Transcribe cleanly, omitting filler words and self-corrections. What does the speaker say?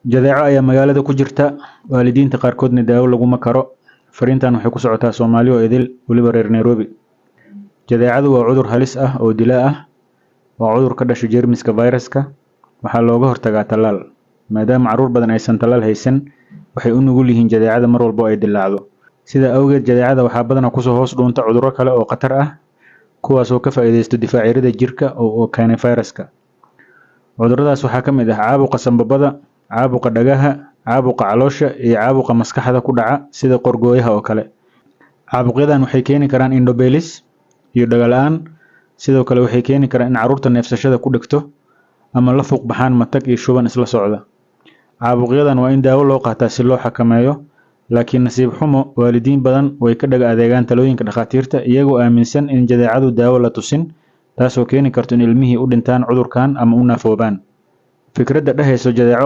jadeeco ayaa magaalada ku jirta, waalidiinta qaarkoodna daawo laguma karo. Fariintan waxay ku socotaa Soomaali oo idil, weliba reer Nairobi. Jadeecadu waa cudur halis ah oo dilaa ah. Waa cudur ka dhasha jeermiska viruska. Waxaa looga hortagaa tallaal. Maadaama carruur badan aysan tallaal haysan, waxay u nugul yihiin jadeecada mar walba oo ay dillaacdo. Sida awgeed, jadeecada waxaa badanaa kusoo hoos dhuunta cudurro kale oo khatar ah, kuwaas oo ka faa'iideysta difaacyada jirka oo keenay viruska. Cudurradaas waxaa ka mid ah caabuqa sambabada, caabuqa dhagaha, caabuqa caloosha iyo caabuqa maskaxda ku dhaca sida qorgooyaha oo kale. Caabuqyadan waxay keeni karaan indho-beelis iyo dhaga la'aan. Sidoo kale waxay keeni karaan in carruurta neefsashada ku dhegto ama la fuuq baxaan matag iyo shuban isla socda. Caabuqyadan waa in daawo loo qaataa si loo xakameeyo, laakiin nasiib xumo, waalidiin badan way ka dhaga adeegaan talooyinka dhakhaatiirta iyagoo aaminsan in jadeecadu daawo la tusin, taasoo keeni karto in ilmihii u dhintaan cudurkan ama u naafoobaan. Fikradda dhehayso jadeeco